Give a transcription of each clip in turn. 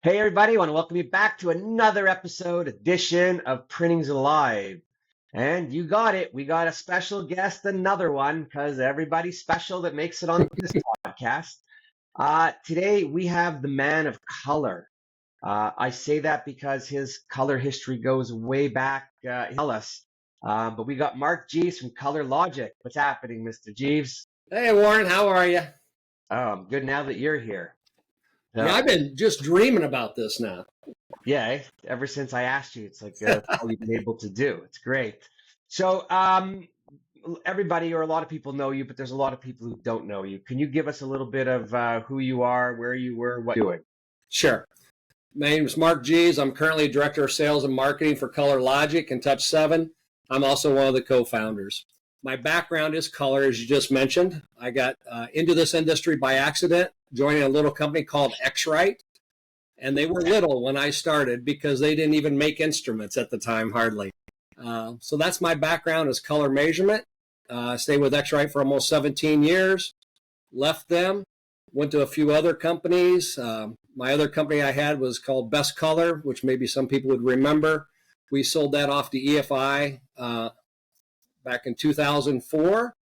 Hey everybody, I want to welcome you back to another edition of Printing's Alive. And you got it. We got a special guest, another one, because everybody's special that makes it on this podcast. Today we have the man of color. I say that because his color history goes way back, tell us. But we got Mark Jeeves from ColorLogic. What's happening, Mr. Jeeves? Hey, Warren, how are you? Oh, I'm good now that you're here. So, Yeah, I've been just dreaming about this now. yeah, ever since I asked you, it's like all you've been able to do. It's great. So, everybody or a lot of people know you, but there's a lot of people who don't know you. Can you give us a little bit of who you are, where you were, what you're doing? Sure. My name is Mark Geeves. I'm currently Director of Sales and Marketing for ColorLogic and Touch 7. I'm also one of the co-founders. My background is color, as you just mentioned. I got into this industry by accident, joining a little company called X-Rite. And they were little when I started because they didn't even make instruments at the time, hardly. So that's my background is color measurement. I stayed with X-Rite for almost 17 years, left them, went to a few other companies. My other company I had was called Best Color, which maybe some people would remember. We sold that off to EFI back in 2004.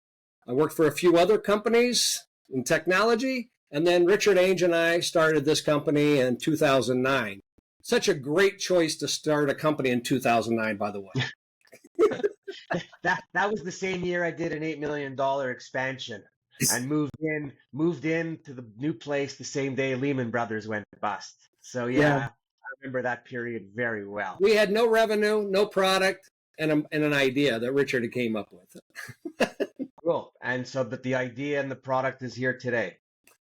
I worked for a few other companies in technology. And then Richard Ainge and I started this company in 2009. Such a great choice to start a company in 2009, by the way. That was the same year I did an $8 million expansion and moved in to the new place the same day Lehman Brothers went bust. So yeah, I remember that period very well. We had no revenue, no product, and an idea that Richard came up with. Cool. And so, but the idea and the product is here today.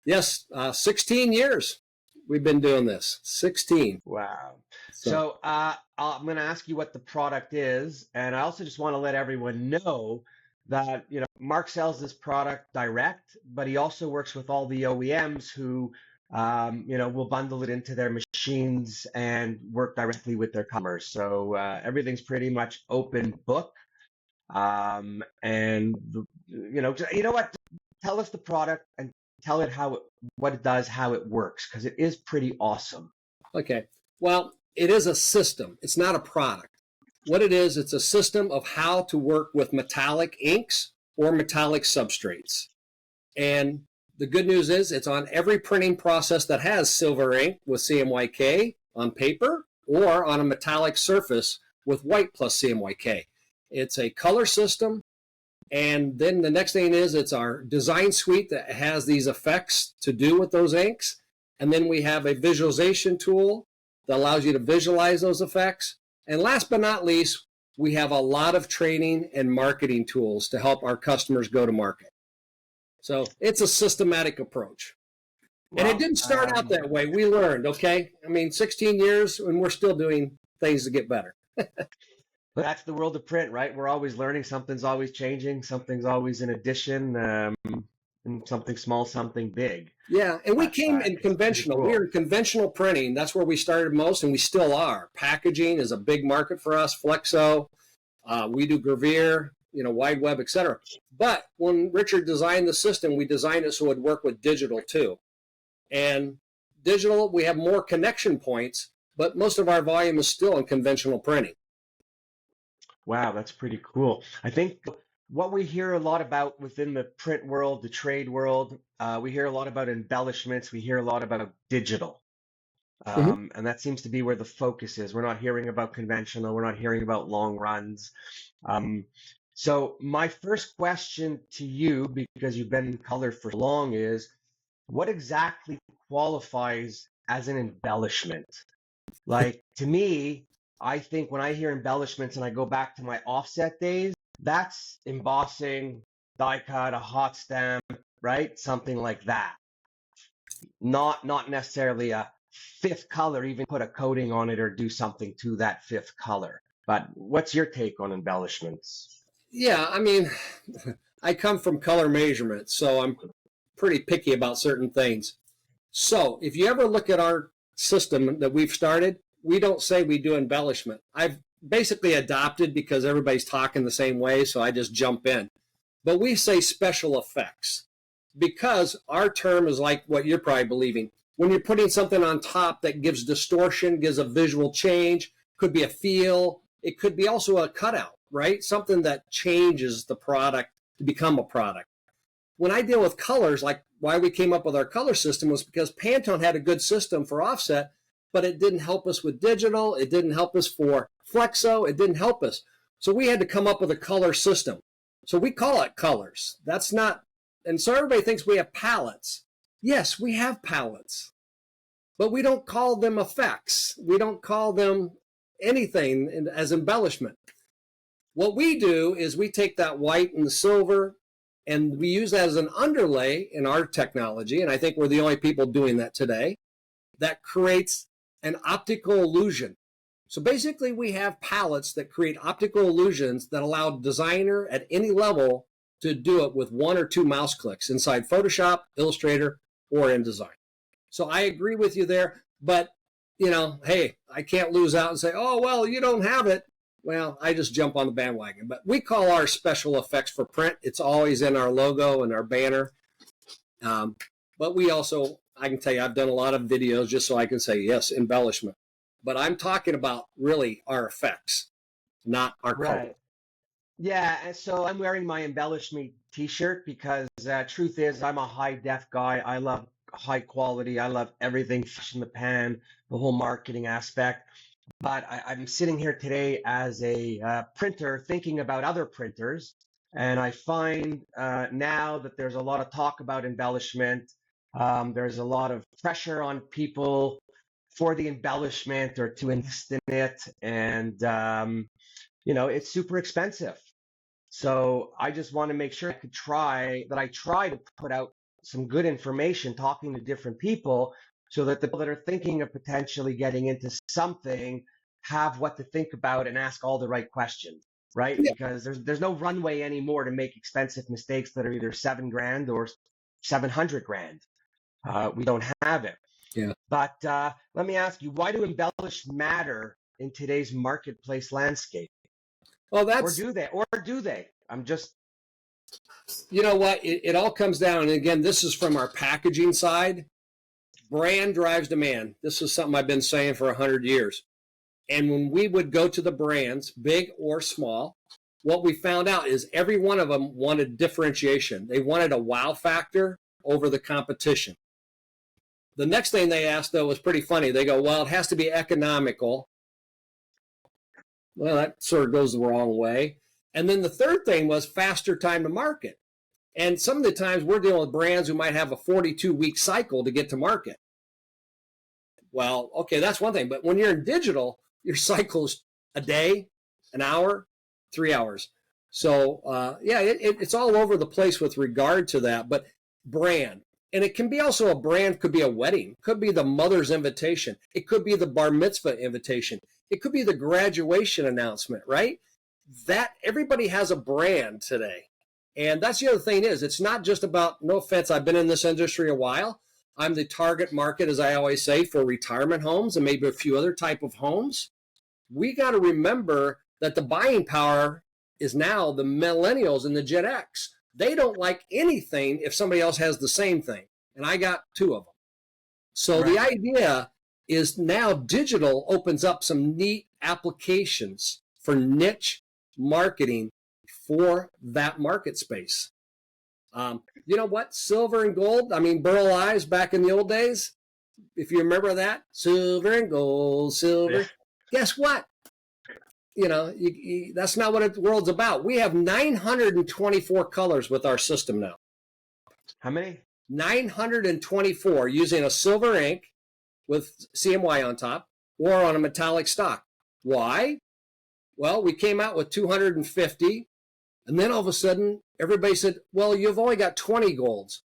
Yes, 16 years we've been doing this. 16. Wow. So I'm going to ask you what the product is, and I also just want to let everyone know that Mark sells this product direct, but he also works with all the OEMs who will bundle it into their machines and work directly with their customers. So everything's pretty much open book. And you know what? Tell us the product and tell it what it does, how it works, because it is pretty awesome. Okay. Well, it is a system. It's not a product. What it is, it's a system of how to work with metallic inks or metallic substrates. And the good news is it's on every printing process that has silver ink with CMYK on paper or on a metallic surface with white plus CMYK. It's a color system. And then the next thing is it's our design suite that has these effects to do with those inks. And then we have a visualization tool that allows you to visualize those effects. And last but not least, we have a lot of training and marketing tools to help our customers go to market. So it's a systematic approach. And it didn't start out that way. We learned, okay? I mean, 16 years and we're still doing things to get better. But that's the world of print, right? We're always learning. Something's always changing. Something's always an addition. And something small, something big. Yeah, and we came in conventional. Cool. We were in conventional printing. That's where we started most, and we still are. Packaging is a big market for us. Flexo, we do gravure, wide web, etc. But when Richard designed the system, we designed it so it would work with digital too. And digital, we have more connection points, but most of our volume is still in conventional printing. Wow, that's pretty cool. I think what we hear a lot about within the print world, the trade world, we hear a lot about embellishments. We hear a lot about digital. And that seems to be where the focus is. We're not hearing about conventional. We're not hearing about long runs. So my first question to you, because you've been in color for long, is what exactly qualifies as an embellishment? Like, to me, I think when I hear embellishments and I go back to my offset days, that's embossing, die cut, a hot stamp, right? Something like that. Not necessarily a fifth color, even put a coating on it or do something to that fifth color. But what's your take on embellishments? Yeah, I mean, I come from color measurement, so I'm pretty picky about certain things. So if you ever look at our system that we've started, we don't say we do embellishment. I've basically adopted because everybody's talking the same way, so I just jump in. But we say special effects because our term is like what you're probably believing. when you're putting something on top that gives distortion, gives a visual change, could be a feel, it could be also a cutout, right? Something that changes the product to become a product. When I deal with colors, like why we came up with our color system was because Pantone had a good system for offset, but it didn't help us with digital. It didn't help us for flexo. It didn't help us. So we had to come up with a color system. So we call it colors. That's not, and so everybody thinks we have palettes. Yes, we have palettes, but we don't call them effects. We don't call them anything as embellishment. What we do is we take that white and the silver and we use that as an underlay in our technology, and I think we're the only people doing that today, that creates an optical illusion. So basically we have palettes that create optical illusions that allow a designer at any level to do it with 1 or 2 mouse clicks inside Photoshop, Illustrator, or InDesign. So I agree with you there, but you know, hey, I can't lose out and say, oh, well, you don't have it. Well, I just jump on the bandwagon. But we call our special effects for print. It's always in our logo and our banner. But we also, I can tell you, I've done a lot of videos just so I can say, yes, embellishment. But I'm talking about really our effects, not our color. Yeah, and so I'm wearing my Embellish Me t-shirt because truth is I'm a high def guy. I love high quality. I love everything fresh in the pan, the whole marketing aspect. But I'm sitting here today as a printer thinking about other printers. And I find now that there's a lot of talk about embellishment. There's a lot of pressure on people for the embellishment or to invest in it. And, you know, it's super expensive. So I just want to make sure I try to put out some good information, talking to different people, so that the people that are thinking of potentially getting into something have what to think about and ask all the right questions, right? Yeah. Because there's no runway anymore to make expensive mistakes that are either $7,000 or 700 grand. We don't have it. Yeah. But let me ask you, why do embellish matter in today's marketplace landscape? Well, Or do they? Or do they? I'm just. You know what? It all comes down, and again, this is from our packaging side. Brand drives demand. This is something I've been saying for 100 years. And when we would go to the brands, big or small, what we found out is every one of them wanted differentiation. They wanted a wow factor over the competition. The next thing they asked, though, was pretty funny. They go, well, it has to be economical. Well, that sort of goes the wrong way. And then the third thing was faster time to market. And some of the times we're dealing with brands who might have a 42-week cycle to get to market. Well, okay, that's one thing. But when you're in digital, your cycle's a day, an hour, 3 hours. So, yeah, it's all over the place with regard to that. But brand. And it can be also a brand, could be a wedding, could be the mother's invitation. It could be the bar mitzvah invitation. It could be the graduation announcement, right? That everybody has a brand today. And that's the other thing is, it's not just about, no offense, I've been in this industry a while. I'm the target market, as I always say, for retirement homes and maybe a few other type of homes. We got to remember that the buying power is now the millennials and the Gen X. They don't like anything if somebody else has the same thing. And I got 2 of them. So right. The idea is now digital opens up some neat applications for niche marketing for that market space. You know what? Silver and gold. I mean, Burl Ives back in the old days. If you remember that, silver and gold, silver. Yeah. Guess what? You know, that's not what the world's about. We have 924 colors with our system now. How many? 924 using a silver ink with CMY on top or on a metallic stock. Why? Well, we came out with 250, and then all of a sudden, everybody said, well, you've only got 20 golds.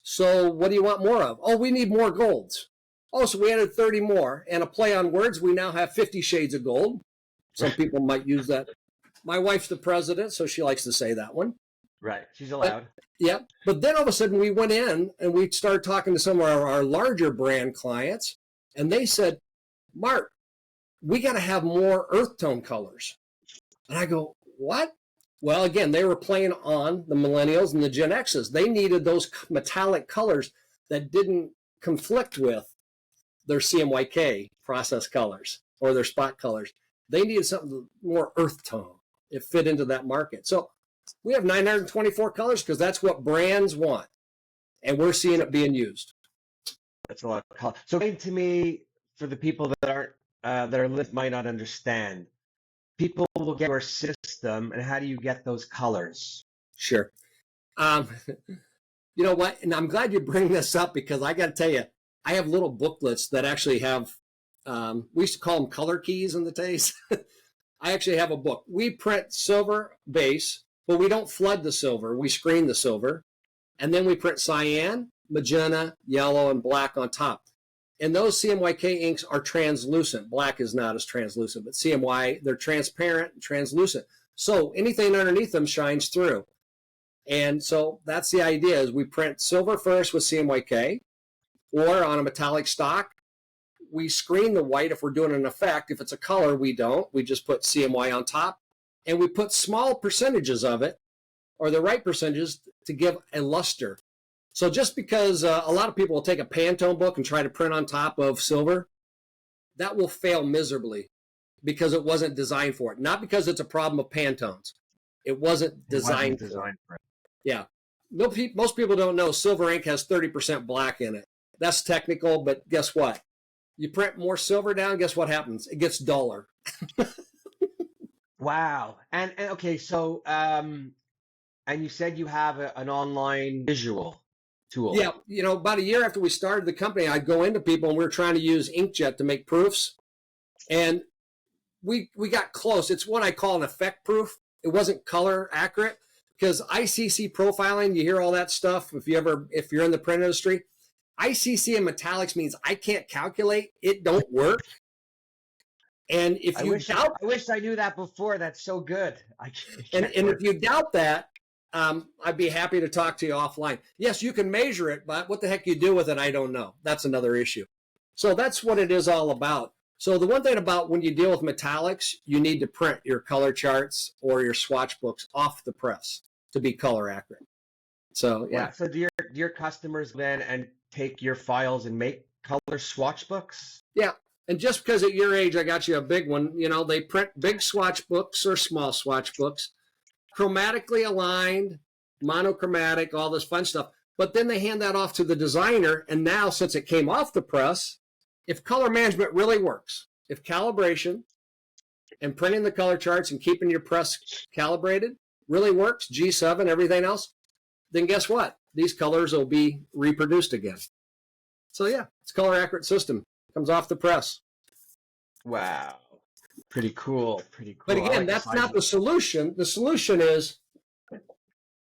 So what do you want more of? Oh, we need more golds. Oh, so we added 30 more. And a play on words, we now have 50 shades of gold. Some people might use that. My wife's the president, so she likes to say that one. Right. She's allowed. Yeah. But then all of a sudden we went in and we started talking to some of our larger brand clients, and they said, Mark, we got to have more earth tone colors. And I go, what? Well, again, they were playing on the millennials and the Gen X's. They needed those metallic colors that didn't conflict with their CMYK process colors or their spot colors. They needed something more earth tone. It fit into that market. So we have 924 colors because that's what brands want. And we're seeing it being used. That's a lot of color. So explain to me, for the people that aren't might not understand, people will get your system, and how do you get those colors? Sure. You know what? And I'm glad you bring this up because I got to tell you, I have little booklets that actually have, we used to call them color keys in the days. I actually have a book. We print silver base, but we don't flood the silver. We screen the silver. And then we print cyan, magenta, yellow, and black on top. And those CMYK inks are translucent. Black is not as translucent, but CMY, they're transparent and translucent. So anything underneath them shines through. And so that's the idea, is we print silver first with CMYK, or on a metallic stock. We screen the white if we're doing an effect. If it's a color, we don't. We just put CMY on top. And we put small percentages of it, or the right percentages, to give a luster. So just because a lot of people will take a Pantone book and try to print on top of silver, that will fail miserably because it wasn't designed for it. Not because it's a problem of Pantones. It wasn't designed for it. Yeah. Most people don't know silver ink has 30% black in it. That's technical, but guess what? You print more silver down, guess what happens? It gets duller. Wow. And okay, so and you said you have an online visual tool. Yeah, you know, about a year after we started the company, I'd go into people and we were trying to use Inkjet to make proofs. And we got close. It's what I call an effect proof. It wasn't color accurate because ICC profiling, you hear all that stuff. If you're in the print industry, ICC and metallics means I can't calculate. It don't work. And if you doubt, I wish I knew that before. That's so good. And if you doubt that, I'd be happy to talk to you offline. Yes, you can measure it, but what the heck you do with it, I don't know. That's another issue. So that's what it is all about. So the one thing about when you deal with metallics, you need to print your color charts or your swatch books off the press to be color accurate. So yeah. So do your customers then and take your files and make color swatch books? Yeah. And just because at your age I got you a big one, you know, they print big swatch books or small swatch books, chromatically aligned, monochromatic, all this fun stuff. But then they hand that off to the designer. And now, since it came off the press, if color management really works, if calibration and printing the color charts and keeping your press calibrated really works, G7, everything else, then guess what? These colors will be reproduced again. So yeah, it's a color accurate system. Comes off the press. Wow. Pretty cool. But again, that's not the solution. The solution is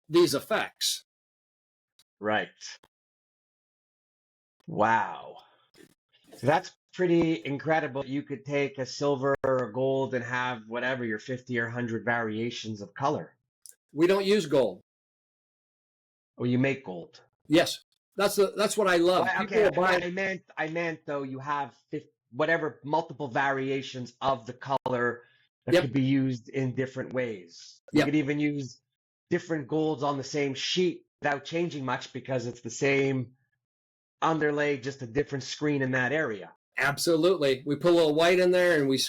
these effects. Right. Wow. So that's pretty incredible. You could take a silver or a gold and have whatever, your 50 or 100 variations of color. We don't use gold. Oh, you make gold. Yes. That's what I love. Well, okay, I meant though, you have whatever multiple variations of the color that could be used in different ways. You could even use different golds on the same sheet without changing much because it's the same underlay, just a different screen in that area. Absolutely. We put a little white in there and we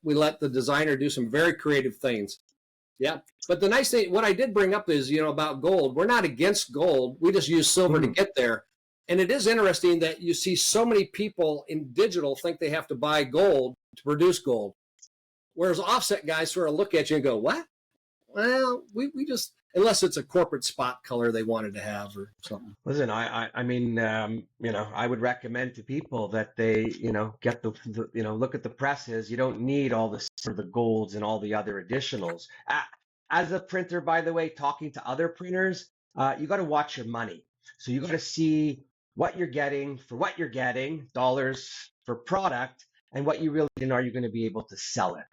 let the designer do some very creative things. Yeah. But the nice thing, what I did bring up is, you know, about gold. We're not against gold. We just use silver to get there. And it is interesting that you see so many people in digital think they have to buy gold to produce gold. Whereas offset guys sort of look at you and go, what? Well, we just, unless it's a corporate spot color they wanted to have or something. Listen, I mean, you know, I would recommend to people that they, you know, get the you know, look at the presses. You don't need all the sort of the golds and all the other additionals. As a printer, by the way, talking to other printers, you got to watch your money. So you got to see what you're getting for what you're getting, dollars for product, and what you really are you going to be able to sell it.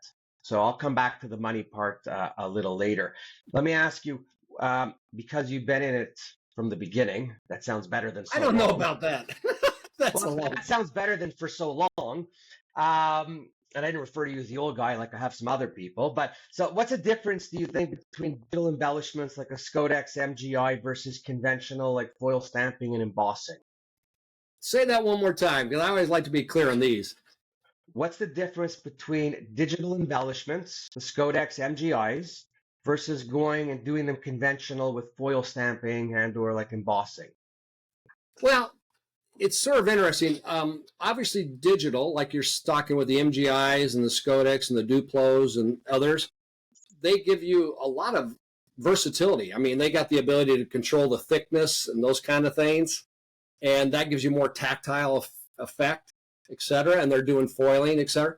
So I'll come back to the money part a little later. Let me ask you, because you've been in it from the beginning, that sounds better than so I don't long. know about that. That sounds better than for so long. And I didn't refer to you as the old guy like I have some other people. But so what's the difference, do you think, between digital embellishments like a Skodex MGI versus conventional like foil stamping and embossing? Say that one more time, because I always like to be clear on these. What's the difference between digital embellishments, the Scodex MGIs, versus going and doing them conventional with foil stamping and or like embossing? Well, it's sort of interesting. Obviously, digital, like you're talking with the MGIs and the Scodex and the Duplos and others, they give you a lot of versatility. I mean, they got the ability to control the thickness and those kind of things, and that gives you more tactile effect, et cetera. And they're doing foiling, et cetera.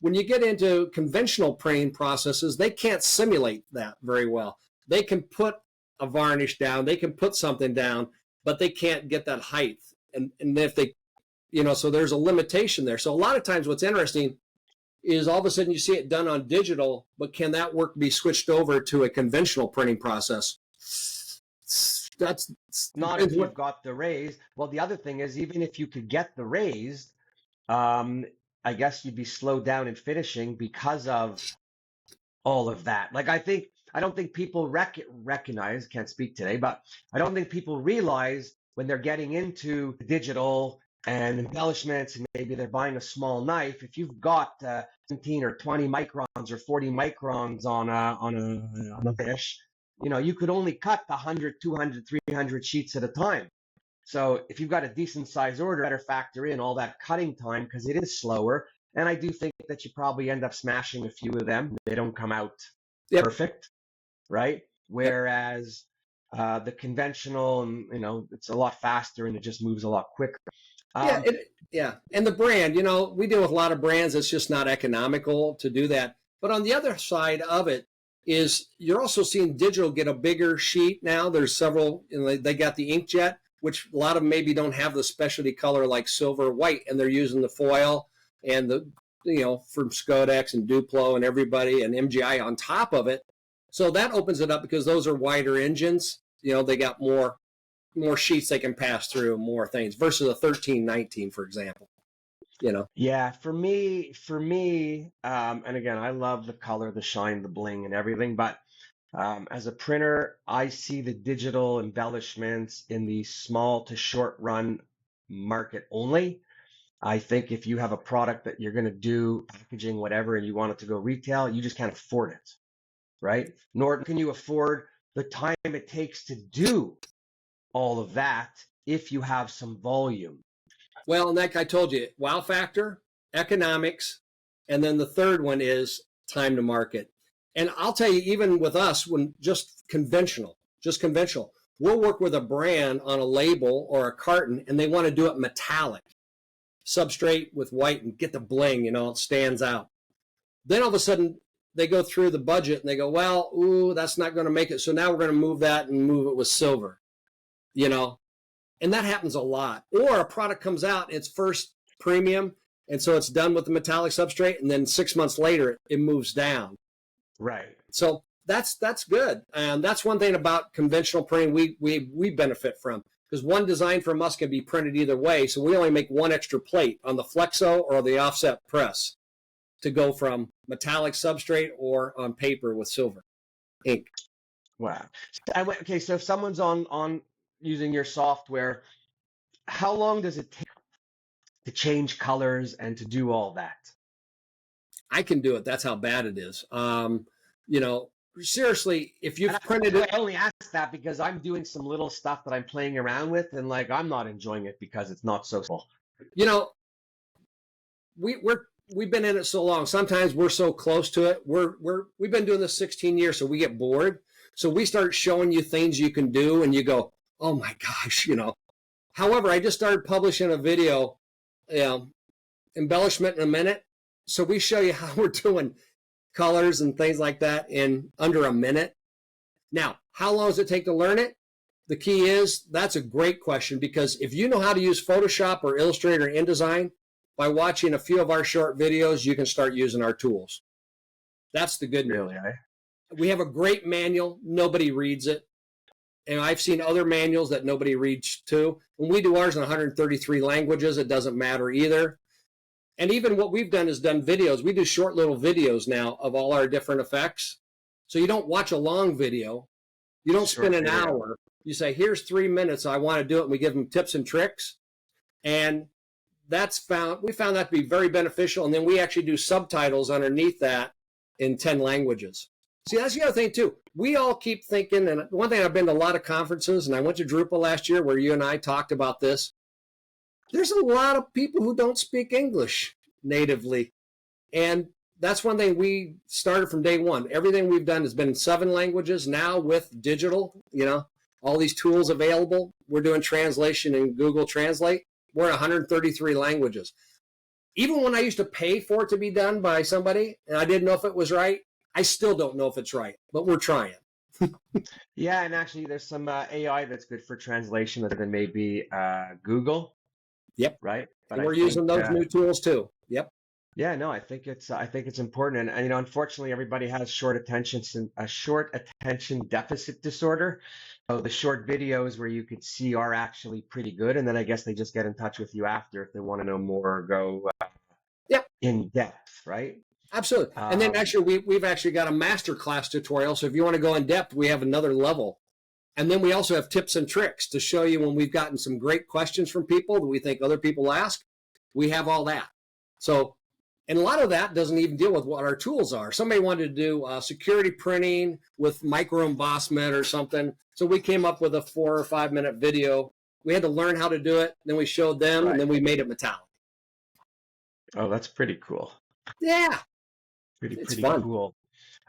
When you get into conventional printing processes, they can't simulate that very well. They can put a varnish down, they can put something down, but they can't get that height. And if they, so there's a limitation there. So a lot of times what's interesting is all of a sudden you see it done on digital, but can that work be switched over to a conventional printing process? That's not if you've got the raised. Well, the other thing is, even if you could get the raised, I guess you'd be slowed down in finishing because of all of that. Like, I don't think people recognize, can't speak today, but I don't think people realize when they're getting into digital and embellishments, and maybe they're buying a small knife, if you've got 17 or 20 microns or 40 microns on a fish, you could only cut 100, 200, 300 sheets at a time. So if you've got a decent size order, better factor in all that cutting time because it is slower. And I do think that you probably end up smashing a few of them. They don't come out perfect, right? Whereas the conventional, and it's a lot faster and it just moves a lot quicker. And the brand, we deal with a lot of brands. It's just not economical to do that. But on the other side of it is you're also seeing digital get a bigger sheet now. There's several, they got the Inkjet, which a lot of them maybe don't have the specialty color like silver or white, and they're using the foil and the, from Scodex and Duplo and everybody and MGI on top of it. So that opens it up because those are wider engines. They got more sheets they can pass through, more things versus a 1319, for example. Yeah, for me, and again, I love the color, the shine, the bling, and everything. But as a printer, I see the digital embellishments in the small to short run market only. I think if you have a product that you're going to do packaging, whatever, and you want it to go retail, you just can't afford it, right? Nor can you afford the time it takes to do all of that if you have some volume. Well, and like I told you, wow factor, economics, and then the third one is time to market. And I'll tell you, even with us, when just conventional, we'll work with a brand on a label or a carton, and they want to do it metallic, substrate with white, and get the bling, it stands out. Then all of a sudden, they go through the budget, and they go, well, that's not going to make it. So now we're going to move that and move it with silver, And that happens a lot. Or a product comes out, it's first premium, and so it's done with the metallic substrate, and then 6 months later, it moves down. Right. So that's good. And that's one thing about conventional printing we benefit from, because one design from us can be printed either way. So we only make one extra plate on the flexo or the offset press to go from metallic substrate or on paper with silver ink. Wow. Okay, so if someone's on using your software, how long does it take to change colors and to do all that? I can do it. That's how bad it is. Seriously, if you've printed it. I only ask that because I'm doing some little stuff that I'm playing around with, and I'm not enjoying it because it's not so small. We've been in it so long. Sometimes we're so close to it. We've been doing this 16 years, so we get bored. So we start showing you things you can do, and you go, oh my gosh, However, I just started publishing a video, embellishment in a minute. So we show you how we're doing colors and things like that in under a minute. Now, how long does it take to learn it? The key is, that's a great question, because if you know how to use Photoshop or Illustrator or InDesign, by watching a few of our short videos, you can start using our tools. That's the good news. Really, eh? We have a great manual. Nobody reads it. And I've seen other manuals that nobody reads too. When we do ours in 133 languages, it doesn't matter either. And even what we've done is done videos. We do short little videos now of all our different effects. So you don't watch a long video. You don't spend an hour. You say, here's 3 minutes. I want to do it. And we give them tips and tricks. And we found that to be very beneficial. And then we actually do subtitles underneath that in 10 languages. See, that's the other thing too. We all keep thinking, and one thing, I've been to a lot of conferences, and I went to Drupal last year where you and I talked about this. There's a lot of people who don't speak English natively. And that's one thing we started from day one. Everything we've done has been in 7 languages. Now with digital, all these tools available, we're doing translation in Google Translate. We're in 133 languages. Even when I used to pay for it to be done by somebody and I didn't know if it was right, I still don't know if it's right, but we're trying. Yeah, and actually there's some AI that's good for translation other than maybe Google. Yep. Right. But we're using those new tools too. Yep. Yeah, no, I think it's important, and unfortunately, everybody has short attention deficit disorder. So the short videos where you could see are actually pretty good, and then I guess they just get in touch with you after if they want to know more or go in depth, right? Absolutely. And then actually, we've actually got a masterclass tutorial. So if you want to go in depth, we have another level. And then we also have tips and tricks to show you when we've gotten some great questions from people that we think other people ask. We have all that. So, and a lot of that doesn't even deal with what our tools are. Somebody wanted to do security printing with micro embossment or something. So we came up with a 4 or 5 minute video. We had to learn how to do it. Then we showed them, right. And then we made it metallic. Oh, that's pretty cool. Yeah. Pretty fun. Cool.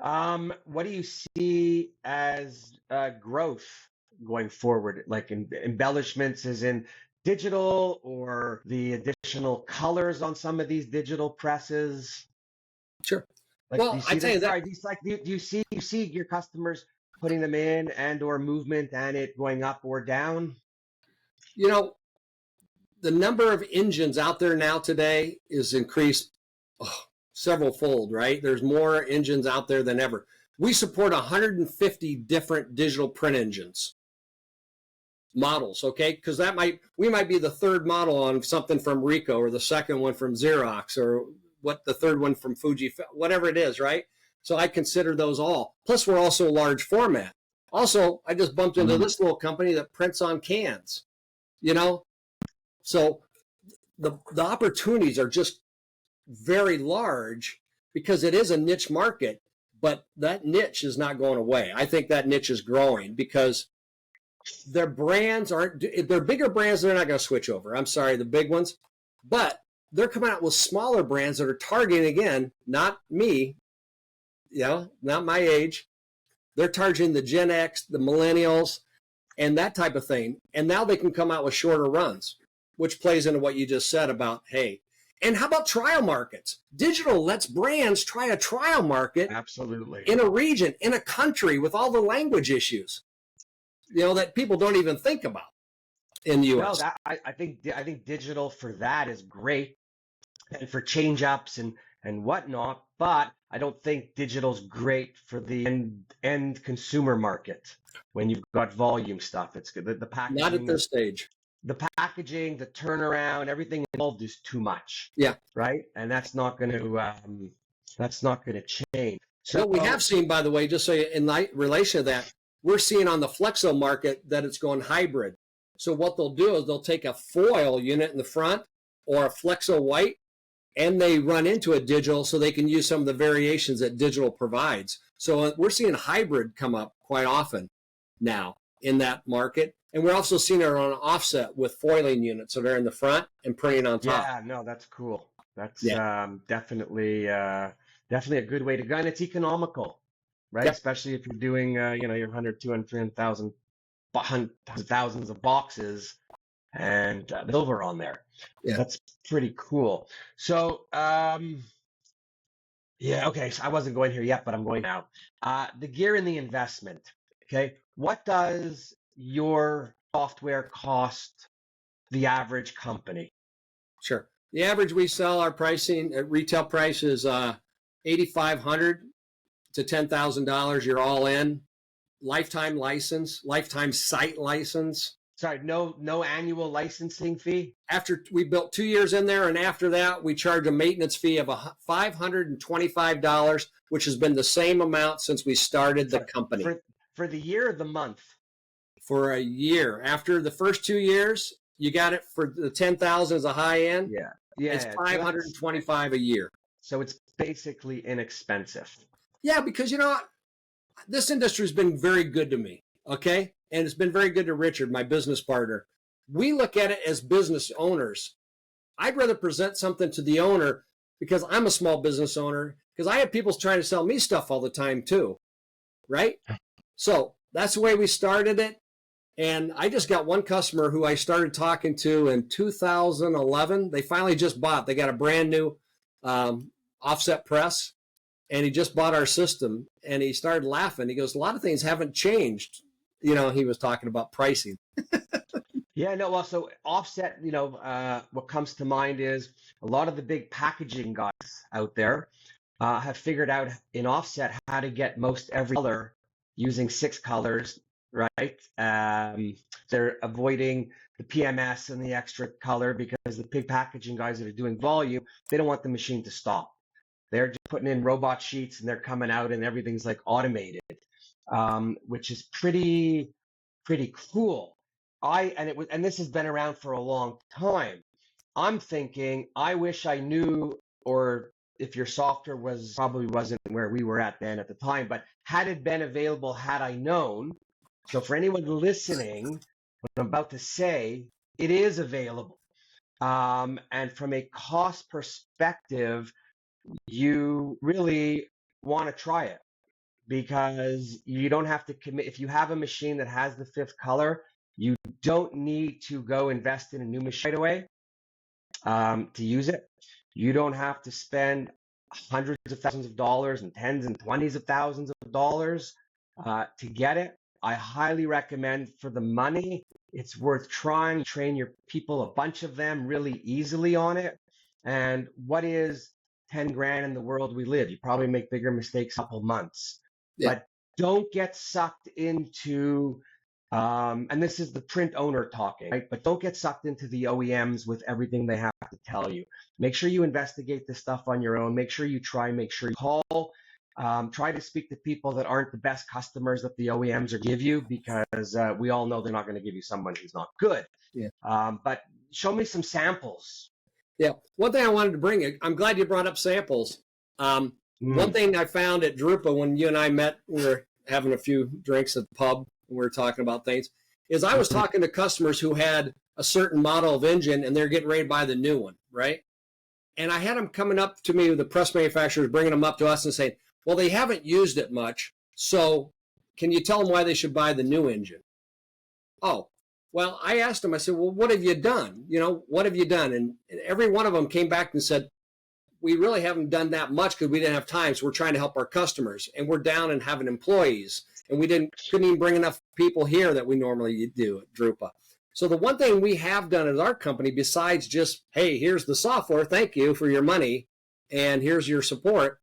What do you see as growth going forward? Like embellishments as in digital, or the additional colors on some of these digital presses? Sure. Like, well, I tell you that. Do you see your customers putting them in and or movement and it going up or down? The number of engines out there now today is increased several fold, right? There's more engines out there than ever. We support 150 different digital print engines. Models, okay? Because we might be the third model on something from Ricoh, or the second one from Xerox, or the third one from Fuji, whatever it is, right? So I consider those all. Plus, we're also large format. Also, I just bumped into this little company that prints on cans, So the opportunities are just very large because it is a niche market, but that niche is not going away. I think that niche is growing because their brands they're bigger brands, they're not going to switch over. I'm sorry, the big ones, but they're coming out with smaller brands that are targeting, again, not me, not my age. They're targeting the Gen X, the millennials, and that type of thing. And now they can come out with shorter runs, which plays into what you just said about, hey, and how about trial markets? Digital lets brands try a trial market. Absolutely. In a region, in a country with all the language issues, that people don't even think about in the U.S. No, I think digital for that is great, and for change ups and whatnot, but I don't think digital's great for the end consumer market when you've got volume stuff. It's good. The packaging, not at this stage. The packaging, the turnaround, everything involved is too much. Yeah. Right. And that's not going to change. So what we have seen, by the way, just so in relation to that, we're seeing on the flexo market that it's going hybrid. So what they'll do is they'll take a foil unit in the front or a flexo white, and they run into a digital so they can use some of the variations that digital provides. So we're seeing hybrid come up quite often now in that market. And we're also seeing it on an offset with foiling units. So they're in the front and printing on top. Yeah, no, that's cool. That's definitely a good way to go. And it's economical, right? Yep. Especially if you're doing, your 100, 200, 300,000, thousands of boxes and silver on there. Yeah. That's pretty cool. So, okay. So I wasn't going here yet, but I'm going now. The gear and the investment. Okay. What does your software cost the average company? Sure. The average we sell, our pricing at retail price is $8,500 to $10,000. You're all in. Lifetime license, lifetime site license. Sorry, no annual licensing fee? After we built 2 years in there, and after that, we charge a maintenance fee of $525, which has been the same amount since we started the company. For the year or the month? For a year. After the first 2 years, You got it for the 10,000 as a high end. Yeah. It's Yeah. 525 a year. So it's basically inexpensive. Yeah, because you know what? This industry has been very good to me. Okay. And it's been very good to Richard, my business partner. We look at it as business owners. I'd rather present something to the owner because I'm a small business owner, because I have people trying to sell me stuff all the time too. Right. So that's the way we started it. And I just got one customer who I started talking to in 2011. They finally just bought, they got a brand new offset press, and he just bought our system, and he started laughing. He goes, a lot of things haven't changed. You know, he was talking about pricing. Yeah, no, well, so offset, what comes to mind is a lot of the big packaging guys out there have figured out in offset how to get most every color using 6 colors, right? They're avoiding the PMS and the extra color because the big packaging guys that are doing volume, they don't want the machine to stop. They're just putting in robot sheets and they're coming out and everything's like automated, which is pretty cool. And this has been around for a long time. I'm thinking, I wish I knew, or if your software probably wasn't where we were at then at the time, but had it been available, had I known. So for anyone listening, what I'm about to say, it is available. And from a cost perspective, you really want to try it because you don't have to commit. If you have a machine that has the 5th color, you don't need to go invest in a new machine right away to use it. You don't have to spend hundreds of thousands of dollars and tens and 20s of thousands of dollars to get it. I highly recommend, for the money, it's worth trying. Train your people, a bunch of them, really easily on it. And what is 10 grand in the world we live? You probably make bigger mistakes a couple months. Yeah. But don't get sucked into, and this is the print owner talking, right? But don't get sucked into the OEMs with everything they have to tell you. Make sure you investigate this stuff on your own. Make sure you try, make sure you call. Try to speak to people that aren't the best customers that the OEMs are give you, because we all know they're not going to give you someone who's not good. Yeah. But show me some samples. Yeah. One thing I wanted to bring, I'm glad you brought up samples. One thing I found at Drupa when you and I met, we were having a few drinks at the pub, and we were talking about things, is I was talking to customers who had a certain model of engine and they're getting ready to buy the new one, right? And I had them coming up to me, the press manufacturers, bringing them up to us and saying, well, they haven't used it much, so can you tell them why they should buy the new engine? Oh, well, I asked them, I said, well, what have you done? You know, what have you done? And every one of them came back and said, we really haven't done that much because we didn't have time, so we're trying to help our customers, and we're down and having employees, and we couldn't even bring enough people here that we normally do at Drupa. So the one thing we have done at our company, besides just, hey, here's the software, thank you for your money, and here's your support,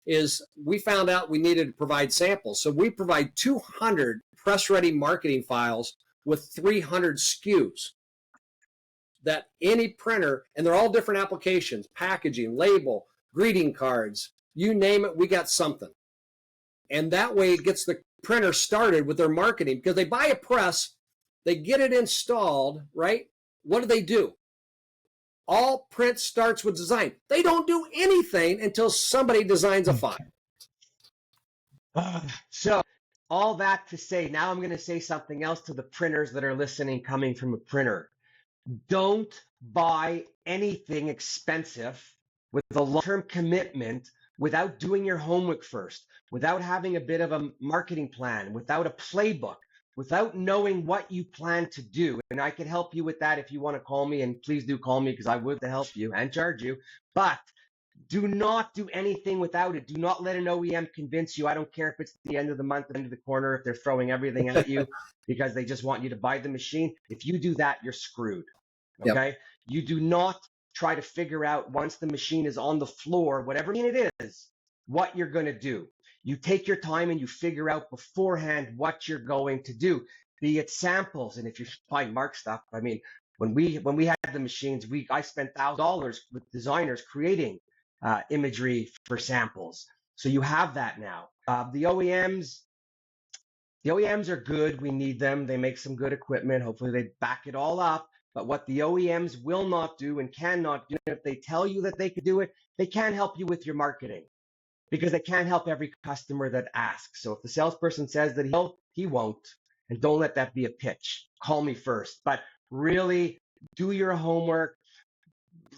is we found out we needed to provide samples. So we provide 200 press-ready marketing files with 300 SKUs that any printer, and they're all different applications, packaging, label, greeting cards, you name it, we got something. And that way it gets the printer started with their marketing, because they buy a press, they get it installed, right? What do? All print starts with design. They don't do anything until somebody designs a file. So all that to say, now I'm going to say something else to the printers that are listening coming from a printer. Don't buy anything expensive with a long-term commitment without doing your homework first, without having a bit of a marketing plan, without a playbook, without knowing what you plan to do. And I can help you with that if you want to call me, and please do call me because I would help you and charge you. But do not do anything without it. Do not let an OEM convince you. I don't care if it's the end of the month, the end of the corner, if they're throwing everything at you because they just want you to buy the machine. If you do that, you're screwed. Okay? Yep. You do not try to figure out, once the machine is on the floor, whatever it is, what you're going to do. You take your time and you figure out beforehand what you're going to do, be it samples. And if you find Mark stuff, I mean, when we had the machines, I spent $1,000 with designers creating imagery for samples. So you have that now. The OEMs are good. We need them. They make some good equipment. Hopefully they back it all up. But what the OEMs will not do and cannot do, if they tell you that they could do it, they can't help you with your marketing because they can't help every customer that asks. So if the salesperson says that he won't, and don't let that be a pitch. Call me first. But really do your homework.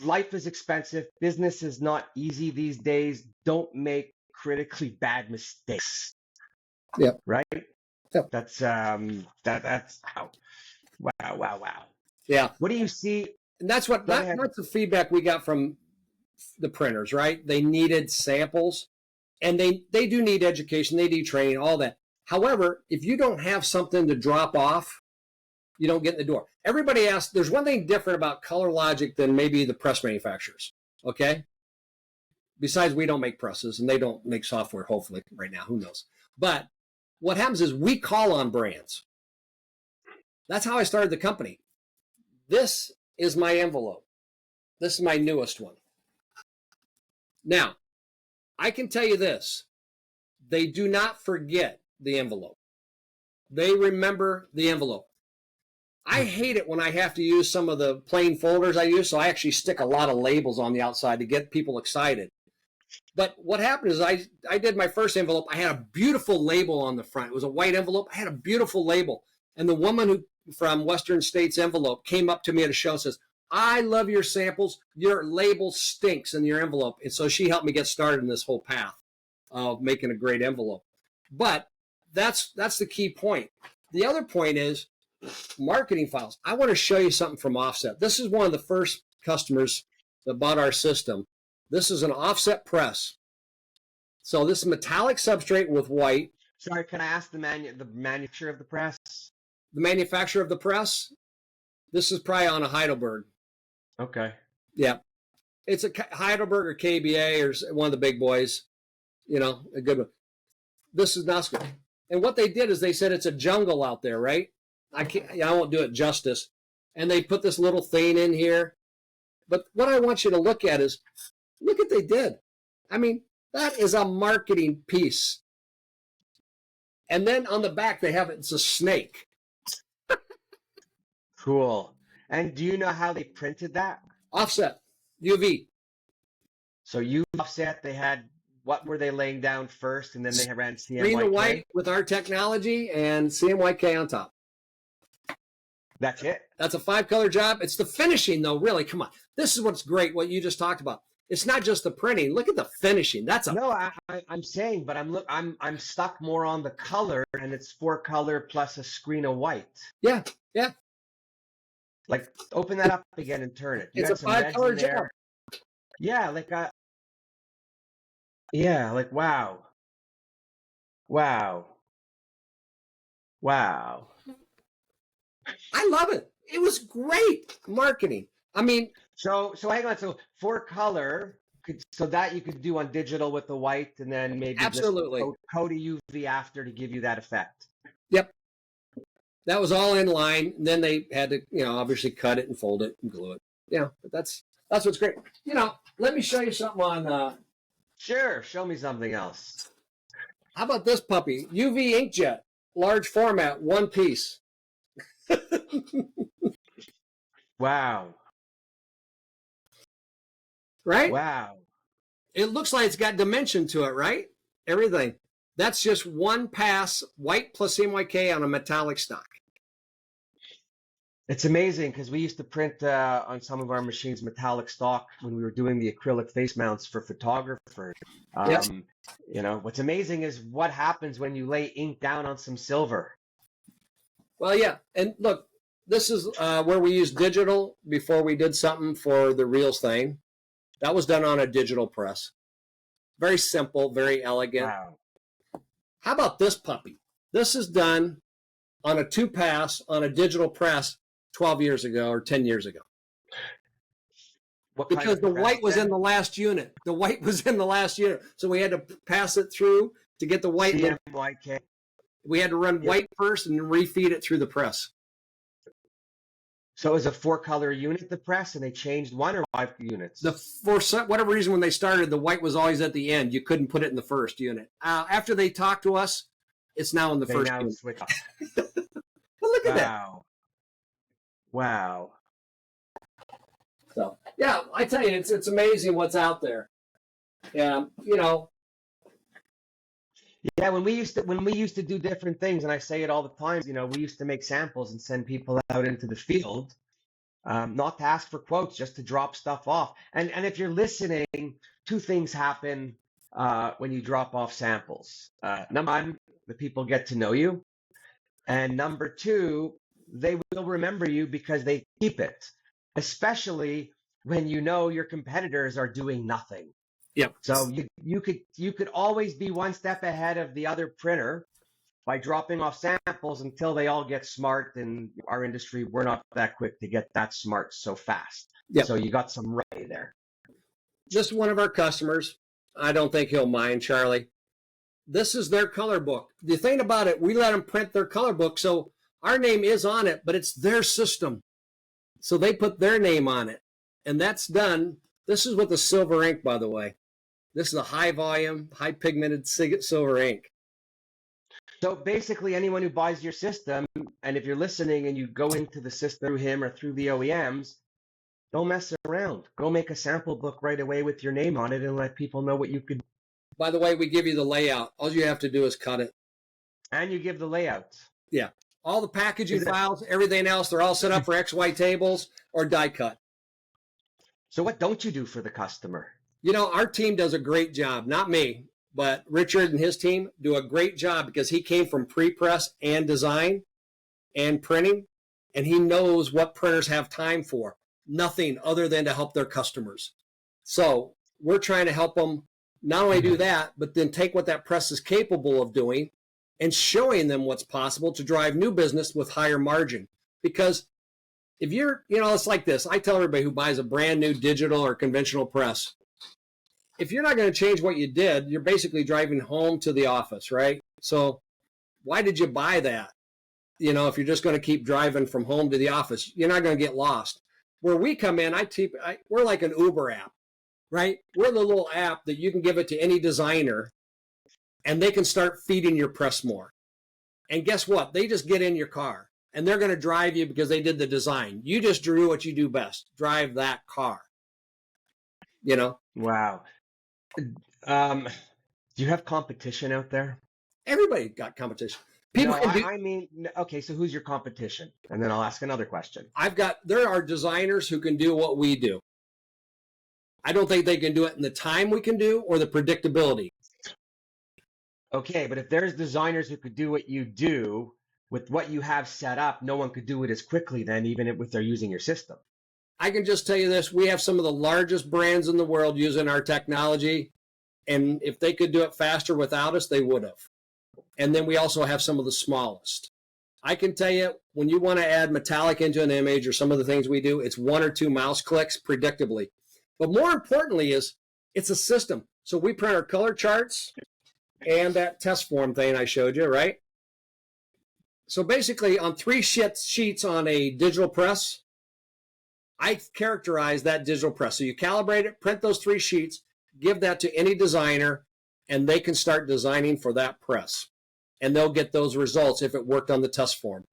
Life is expensive. Business is not easy these days. Don't make critically bad mistakes. Yep. Right? Yep. That's that's wow. Yeah. What do you see? And that's the feedback we got from the printers, right? They needed samples, and they do need education, they need training, all that. However, if you don't have something to drop off, you don't get in the door. Everybody asks, there's one thing different about ColorLogic than maybe the press manufacturers, okay? Besides, we don't make presses, and they don't make software, hopefully, right now. Who knows? But what happens is we call on brands. That's how I started the company. This is my envelope. This is my newest one. Now, I can tell you this. They do not forget the envelope. They remember the envelope. I hate it when I have to use some of the plain folders I use, so I actually stick a lot of labels on the outside to get people excited. But what happened is I did my first envelope. I had a beautiful label on the front. It was a white envelope. I had a beautiful label. And the woman from Western States Envelope came up to me at a show and says, I love your samples. Your label stinks in your envelope. And so she helped me get started in this whole path of making a great envelope. But that's the key point. The other point is marketing files. I want to show you something from Offset. This is one of the first customers that bought our system. This is an offset press. So this is metallic substrate with white. Sorry, can I ask the manufacturer of the press? The manufacturer of the press, this is probably on a Heidelberg. Okay. Yeah. It's a Heidelberg or KBA or one of the big boys, you know, a good one. This is not good. And what they did is they said it's a jungle out there, right? I won't do it justice. And they put this little thing in here. But what I want you to look at is, look what they did. I mean, that is a marketing piece. And then on the back, they have it's a snake. Cool. And do you know how they printed that? Offset, UV. So you offset, they had, what were they laying down first? And then they ran CMYK? Green and white with our technology and CMYK on top. That's it? That's a 5-color job. It's the finishing, though, really. Come on. This is what's great, what you just talked about. It's not just the printing. Look at the finishing. That's a... No, I'm saying, but I'm stuck more on the color, and it's 4-color plus a screen of white. Yeah, yeah. Like, open that up again and turn it. It's a 5-color job. Yeah, like wow. Wow. Wow. I love it. It was great marketing. I mean, so hang on. So 4-color, so that you could do on digital with the white, and then maybe absolutely just coat a UV after to give you that effect. Yep. That was all in line. And then they had to, you know, obviously cut it and fold it and glue it. Yeah, but that's what's great. You know, let me show you something on. Sure, show me something else. How about this puppy? UV Inkjet, large format, one piece. Wow. Right? Wow. It looks like it's got dimension to it, right? Everything. That's just one pass, white plus CMYK on a metallic stock. It's amazing because we used to print on some of our machines metallic stock when we were doing the acrylic face mounts for photographers. Yes. You know, what's amazing is what happens when you lay ink down on some silver. Well, yeah. And look, this is where we used digital before we did something for the Reels thing. That was done on a digital press. Very simple, very elegant. Wow. How about this puppy? This is done on a 2-pass on a digital press 12 years ago or 10 years ago. Because the white was in the last unit. The white was in the last unit. So we had to pass it through to get the white. CMYK. We had to run white first and refeed it through the press. So it was a 4-color unit, the press, and they changed 1 or 5 units? For whatever reason, when they started, the white was always at the end. You couldn't put it in the first unit. After they talked to us, it's now in the first unit. Switch. But look at that. Wow. I tell you, it's amazing what's out there. Yeah, Yeah, when we used to do different things, and I say it all the time, we used to make samples and send people out into the field, not to ask for quotes, just to drop stuff off. And if you're listening, two things happen when you drop off samples. Number one, the people get to know you, and number two, they will remember you because they keep it, especially when you know your competitors are doing nothing. yep, So you could always be one step ahead of the other printer by dropping off samples until they all get smart. In our industry, we're not that quick to get that smart so fast. yep. So you got some right there. This is one of our customers. I don't think he'll mind, Charlie. This is their color book. The thing about it, we let them print their color book, so our name is on it, but it's their system. So they put their name on it, and that's done. This is with the silver ink, by the way. This is a high volume, high pigmented silver ink. So basically, anyone who buys your system, and if you're listening and you go into the system through him or through the OEMs, don't mess around. Go make a sample book right away with your name on it and let people know what you could. By the way, we give you the layout. All you have to do is cut it. And you give the layouts. Yeah. All the packaging files, everything else, they're all set up for XY tables or die cut. So what don't you do for the customer? Our team does a great job. Not me, but Richard and his team do a great job because he came from pre-press and design and printing, and he knows what printers have time for. Nothing other than to help their customers. So we're trying to help them not only do that, but then take what that press is capable of doing and showing them what's possible to drive new business with higher margin. Because if you're, it's like this. I tell everybody who buys a brand new digital or conventional press, if you're not going to change what you did, you're basically driving home to the office, right? So why did you buy that? If you're just going to keep driving from home to the office, you're not going to get lost. Where we come in, we're like an Uber app, right? We're the little app that you can give it to any designer and they can start feeding your press more. And guess what? They just get in your car and they're going to drive you because they did the design. You just do what you do best, drive that car. Wow. Do you have competition out there? Everybody got competition. Okay, so who's your competition? And then I'll ask another question. There are designers who can do what we do. I don't think they can do it in the time we can do or the predictability. Okay, but if there's designers who could do what you do with what you have set up, no one could do it as quickly then, even if they're using your system. I can just tell you this. We have some of the largest brands in the world using our technology. And if they could do it faster without us, they would have. And then we also have some of the smallest. I can tell you, when you want to add metallic into an image or some of the things we do, it's 1 or 2 mouse clicks predictably. But more importantly is it's a system. So we print our color charts and that test form thing I showed you, right? So basically on 3 sheets on a digital press, I characterize that digital press. So you calibrate it, print those 3 sheets, give that to any designer, and they can start designing for that press. And they'll get those results if it worked on the test form.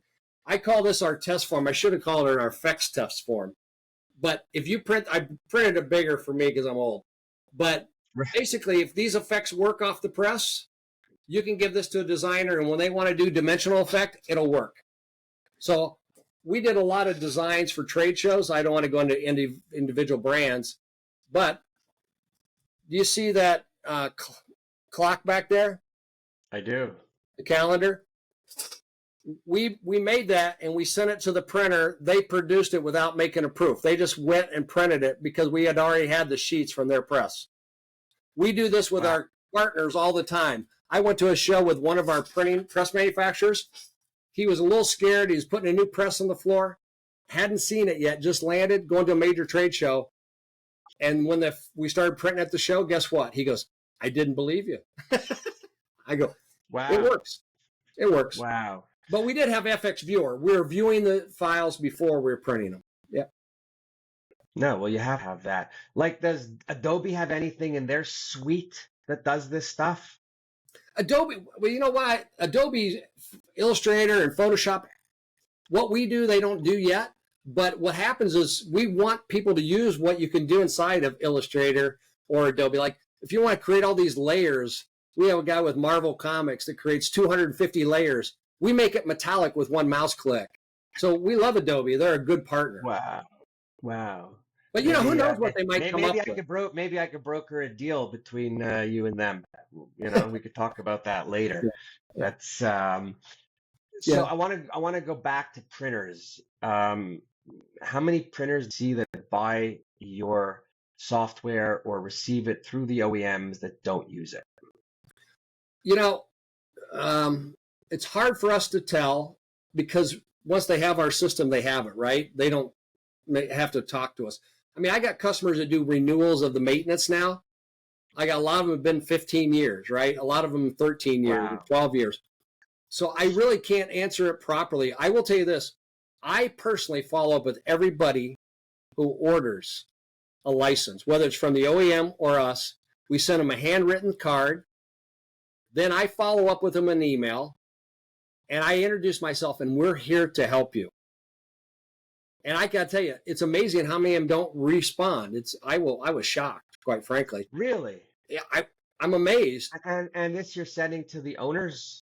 I call this our test form. I should have called it our effects test form. But if you I printed it bigger for me because I'm old. But basically, if these effects work off the press, you can give this to a designer, and when they want to do dimensional effect, it'll work. So we did a lot of designs for trade shows. I don't want to go into individual brands, but do you see that clock back there? I do. The calendar? We made that and we sent it to the printer. They produced it without making a proof. They just went and printed it because we had already had the sheets from their press. We do this with our partners all the time. I went to a show with one of our printing press manufacturers. He was a little scared. He was putting a new press on the floor. Hadn't seen it yet, just landed, going to a major trade show. And when we started printing at the show, guess what? He goes, I didn't believe you. I go, wow. It works. It works. Wow. But we did have FX Viewer. We were viewing the files before we were printing them. Yeah. No, well, you have that. Like, does Adobe have anything in their suite that does this stuff? Adobe, well, you know what? Adobe Illustrator and Photoshop, what we do, they don't do yet. But what happens is we want people to use what you can do inside of Illustrator or Adobe. Like if you want to create all these layers, we have a guy with Marvel Comics that creates 250 layers. We make it metallic with one mouse click. So we love Adobe. They're a good partner. Wow. Wow. But you know, who Maybe knows what they might come up with. maybe I could broker a deal between you and them. You know, we could talk about that later. Yeah. That's Yeah. so I want to go back to printers. How many printers do you see that buy your software or receive it through the OEMs that don't use it? You know, it's hard for us to tell because once they have our system, they have it, right? They don't have to talk to us. I mean, I got customers that do renewals of the maintenance now. I got a lot of them have been 15 years, right? A lot of them 13 years, Wow. 12 years. So I really can't answer it properly. I will tell you this. I personally follow up with everybody who orders a license, whether it's from the OEM or us. We send them a handwritten card. Then I follow up with them an email, and I introduce myself, and we're here to help you. And I got to tell you, it's amazing how many of them don't respond. I was shocked, quite frankly. Really? Yeah, I'm amazed. And this you're sending to the owners?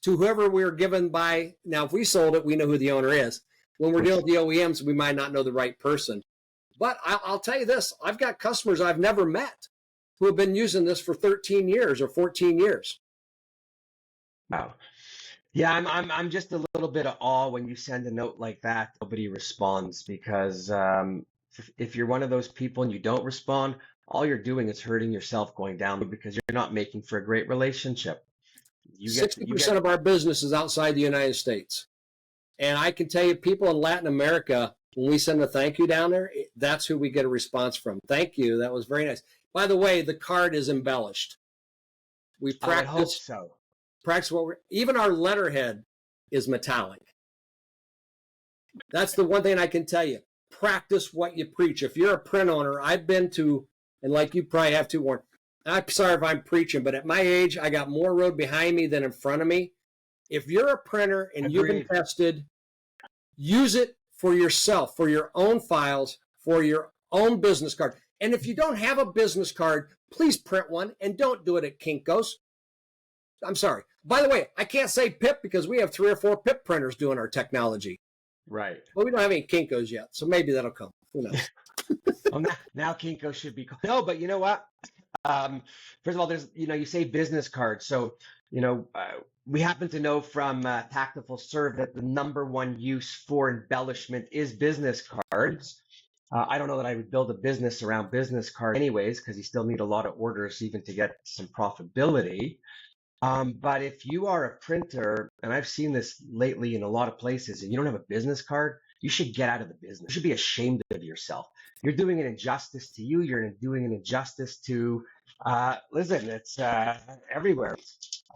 To whoever we were given by. Now, if we sold it, we know who the owner is. When we're dealing with the OEMs, we might not know the right person. But I'll tell you this, I've got customers I've never met who have been using this for 13 years or 14 years. Wow. Yeah, I'm just a little bit of awe when you send a note like that, nobody responds because if you're one of those people and you don't respond, all you're doing is hurting yourself going down because you're not making for a great relationship. 60% of our business is outside the United States. And I can tell you, people in Latin America, when we send a thank you down there, that's who we get a response from. Thank you. That was very nice. By the way, the card is embellished. We I hope practice so. Even our letterhead is metallic. That's the one thing I can tell you. Practice what you preach. If you're a print owner, I've been to, and like you probably have too, Warren, I'm sorry if I'm preaching, but at my age, I got more road behind me than in front of me. If you're a printer and you've invested, use it for yourself, for your own files, for your own business card. And if you don't have a business card, please print one and don't do it at Kinko's. I'm sorry. By the way, I can't say PIP because we have 3 or 4 PIP printers doing our technology. Right. But we don't have any Kinko's yet, so maybe that'll come. Who knows? Well, now Kinko should be. No, but you know what? First of all, there's, you say business cards. So, we happen to know from Tactful Serve that the #1 use for embellishment is business cards. I don't know that I would build a business around business cards anyways, because you still need a lot of orders even to get some profitability. But if you are a printer, and I've seen this lately in a lot of places, and you don't have a business card, you should get out of the business. You should be ashamed of yourself. You're doing an injustice to you. You're doing an injustice to, listen, it's everywhere.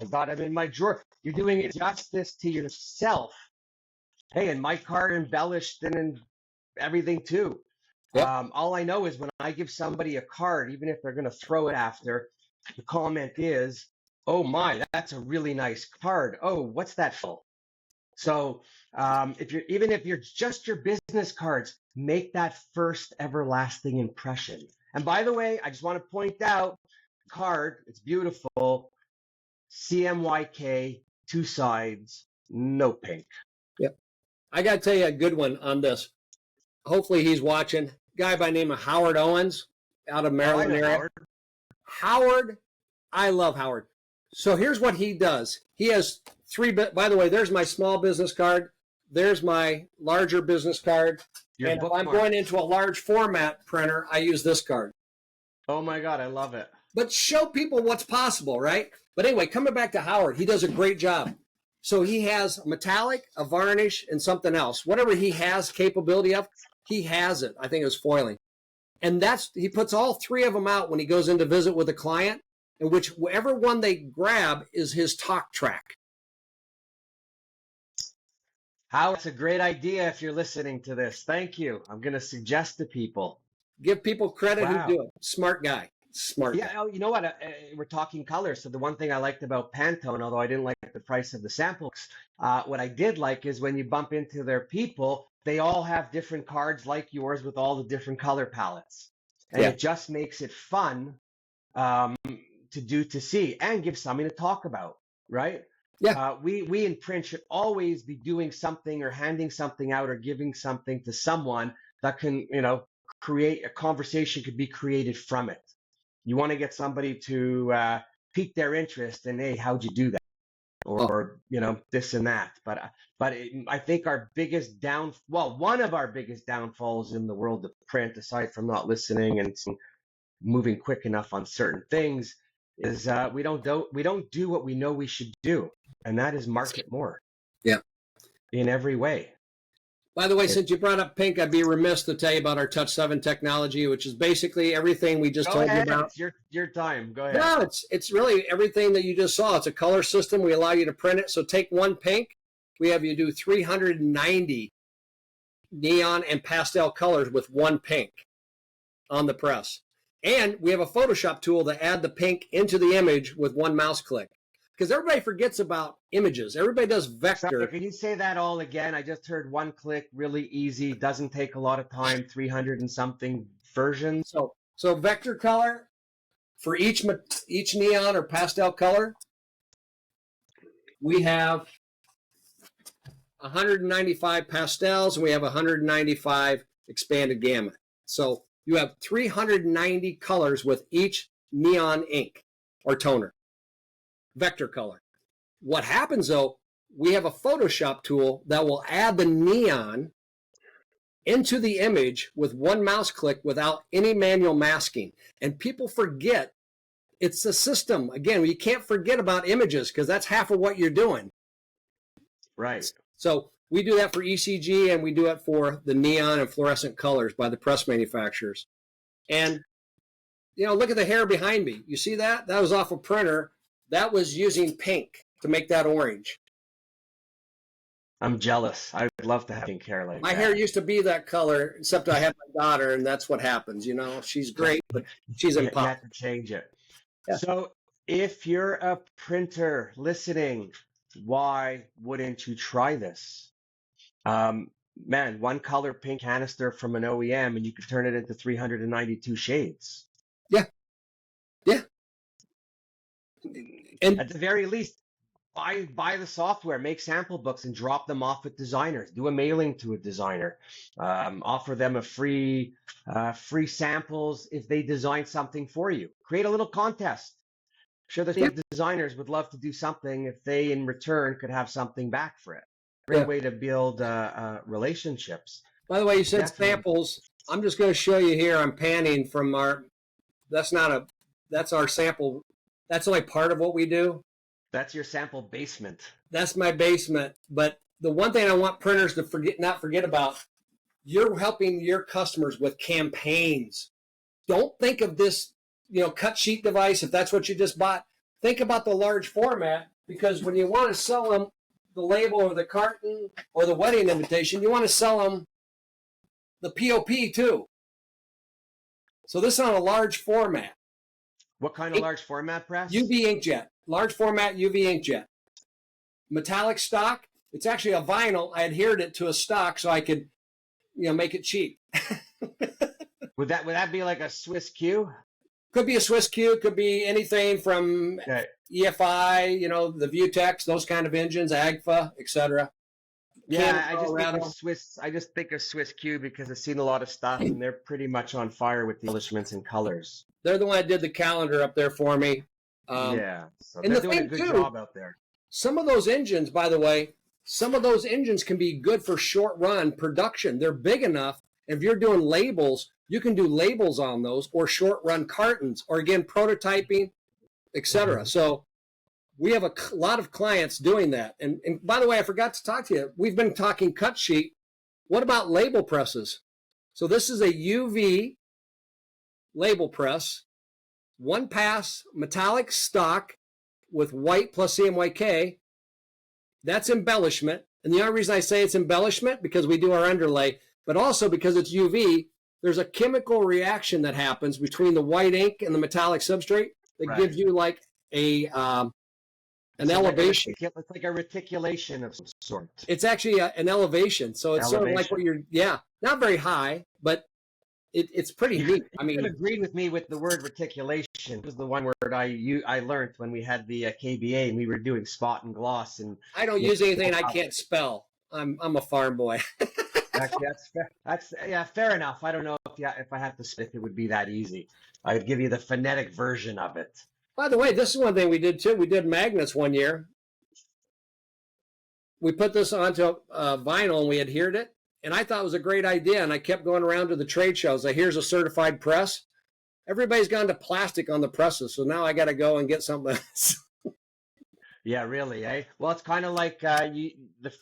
I got it in my drawer. You're doing injustice to yourself. Hey, and my card embellished and everything too. Yep. All I know is when I give somebody a card, even if they're going to throw it after, the comment is, oh my, that's a really nice card. Oh, what's that for? So if you're just your business cards, make that first everlasting impression. And by the way, I just want to point out, card, it's beautiful. CMYK, 2 sides, no pink. Yep. I got to tell you a good one on this. Hopefully he's watching. Guy by the name of Howard Owens out of Maryland area. Howard, I love Howard. So here's what he does. He has 3, by the way, there's my small business card. There's my larger business card. And if I'm going into a large format printer, I use this card. Oh my God, I love it. But show people what's possible, right? But anyway, coming back to Howard, he does a great job. So he has a metallic, a varnish, and something else. Whatever he has capability of, he has it. I think it was foiling. And he puts all 3 of them out when he goes in to visit with a client, in whichever one they grab is his talk track. Howard, it's a great idea if you're listening to this. Thank you. I'm going to suggest to people. Give people credit who do it. Smart guy. Smart. Yeah, oh, you know what? We're talking colors. So the one thing I liked about Pantone, although I didn't like the price of the samples, what I did like is when you bump into their people, they all have different cards like yours with all the different color palettes. And Yeah. it just makes it fun to see and give something to talk about, right? Yeah. We in print should always be doing something or handing something out or giving something to someone that can, create a conversation could be created from it. You want to get somebody to pique their interest and, hey, how'd you do that? Oh, Or this and that. I think one of our biggest downfalls in the world of print, aside from not listening and moving quick enough on certain things, is we don't do what we know we should do, and that is market more. Yeah. In every way. By the way, since you brought up pink, I'd be remiss to tell you about our Touch 7 technology, which is basically everything we just told you about. It's your time. Go ahead. No, it's really everything that you just saw. It's a color system. We allow you to print it. So take one pink. We have you do 390 neon and pastel colors with one pink on the press. And we have a Photoshop tool to add the pink into the image with one mouse click. Because everybody forgets about images. Everybody does vector. Sorry, can you say that all again? I just heard one click, really easy, doesn't take a lot of time, 300 and something versions. So vector color for each neon or pastel color, we have 195 pastels and we have 195 expanded gamut. So you have 390 colors with each neon ink or toner. Vector color. What happens though, we have a Photoshop tool that will add the neon into the image with one mouse click without any manual masking. And people forget it's a system. Again, you can't forget about images because that's half of what you're doing. Right. So we do that for ECG and we do it for the neon and fluorescent colors by the press manufacturers. And, look at the hair behind me. You see that? That was off a printer. That was using pink to make that orange. I'm jealous. I'd love to have pink hair like that. My hair used to be that color, except I have my daughter, and that's what happens. She's great, but she's impossible. You have to change it. Yeah. So if you're a printer listening, why wouldn't you try this? Man, one color pink canister from an OEM, and you could turn it into 392 shades. Yeah. Yeah. And at the very least, buy the software, make sample books, and drop them off with designers. Do a mailing to a designer. Offer them a free samples if they design something for you. Create a little contest. I'm sure the designers would love to do something if they, in return, could have something back for it. Great way to build relationships. By the way, you said samples. I'm just going to show you here. I'm panning from our. That's our sample. That's only part of what we do. That's your sample basement. That's my basement. But the one thing I want printers to not forget about, you're helping your customers with campaigns. Don't think of this, cut sheet device if that's what you just bought. Think about the large format, because when you want to sell them the label or the carton or the wedding invitation, you want to sell them the POP too. So this is on a large format. What kind of large format press? UV inkjet. Large format UV inkjet. Metallic stock. It's actually a vinyl. I adhered it to a stock so I could, make it cheap. Would that be like a Swiss Q? Could be a Swiss Q. Could be anything from EFI, the Vutex, those kind of engines, AGFA, etc. Yeah, I just think of Swiss Q because I've seen a lot of stuff and they're pretty much on fire with the embellishments and colors. They're the one that did the calendar up there for me. So they're doing a good job out there. Some of those engines, by the way, can be good for short run production. They're big enough. If you're doing labels, you can do labels on those, or short run cartons, or again, prototyping, etc. Mm-hmm. So we have a lot of clients doing that. And by the way, I forgot to talk to you. We've been talking cut sheet. What about label presses? So this is a UV label press, one pass, metallic stock with white plus CMYK. That's embellishment. And the only reason I say it's embellishment because we do our underlay, but also because it's UV, there's a chemical reaction that happens between the white ink and the metallic substrate that gives you like a an So elevation. it's like a reticulation of some sort. It's actually an elevation. So it's sort of like what Elevation. you're, yeah, not very high, but it's pretty You neat. I could have mean, agreed with me with the word reticulation. It was the one word I learned when we had the KBA and we were doing spot and gloss and I don't you use anything know, I can't spell. I'm a farm boy. actually that's fair. That's yeah, fair enough. I don't know if I have to spit, it would be that easy. I'd give you the phonetic version of it. By the way, this is one thing we did too. We did magnets one year. We put this onto vinyl and we adhered it. And I thought it was a great idea. And I kept going around to the trade shows. Like, here's a certified press. Everybody's gone to plastic on the presses. So now I got to go and get something else. Yeah, really, eh? Well, it's kind of like the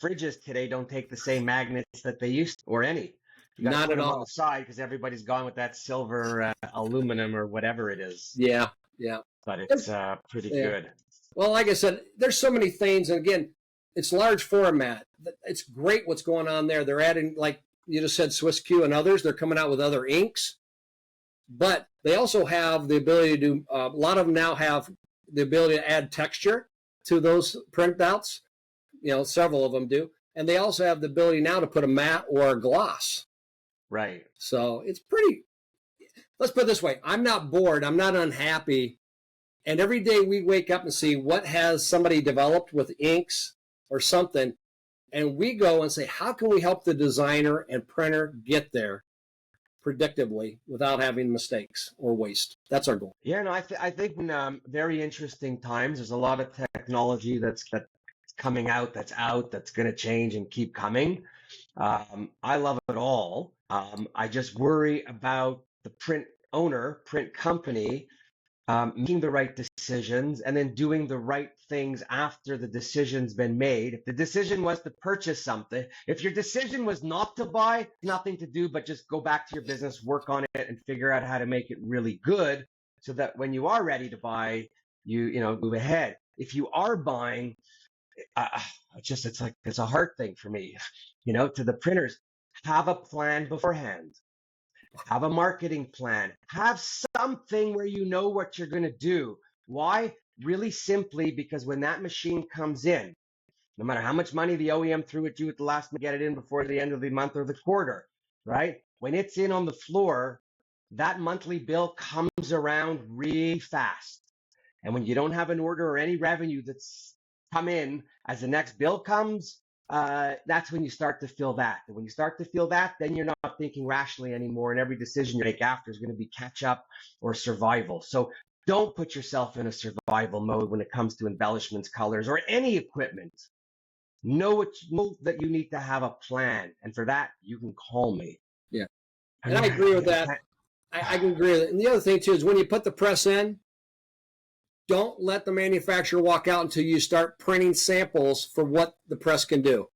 fridges today don't take the same magnets that they used to, or any. You got to Not put at them on the all. side because everybody's gone with that silver aluminum or whatever it is. Yeah, yeah. But it's pretty Yeah. good. Well, like I said, there's so many things. And again, it's large format. It's great what's going on there. They're adding, like you just said, Swiss Q and others. They're coming out with other inks. But they also have the ability to do, a lot of them now have the ability to add texture to those printouts. You know, several of them do. And they also have the ability now to put a matte or a gloss. Right. So it's pretty, let's put it this way. I'm not bored. I'm not unhappy. And every day we wake up and see what has somebody developed with inks or something. And we go and say, how can we help the designer and printer get there predictably without having mistakes or waste? That's our goal. Yeah, no, I think in very interesting times. There's a lot of technology that's coming out, that's going to change and keep coming. I love it all. I just worry about the print owner, print company, making the right decisions and then doing the right things after the decision's been made. If the decision was to purchase something, if your decision was not to buy, nothing to do but just go back to your business, work on it, and figure out how to make it really good so that when you are ready to buy, you know move ahead. If you are buying, it's a hard thing for me, to the printers. Have a plan beforehand. Have a marketing plan. Have something where you know what you're going to do. Why? Really simply because when that machine comes in, no matter how much money the OEM threw at you at the last minute, get it in before the end of the month or the quarter, right? When it's in on the floor, that monthly bill comes around really fast. And when you don't have an order or any revenue that's come in as the next bill comes, that's when you start to feel that. And when you start to feel that, then you're not thinking rationally anymore. And every decision you make after is going to be catch up or survival. So don't put yourself in a survival mode when it comes to embellishments, colors, or any equipment. Know that you need to have a plan. And for that, you can call me. Yeah. And I agree with that. I can agree with it. And the other thing, too, is when you put the press in, don't let the manufacturer walk out until you start printing samples for what the press can do.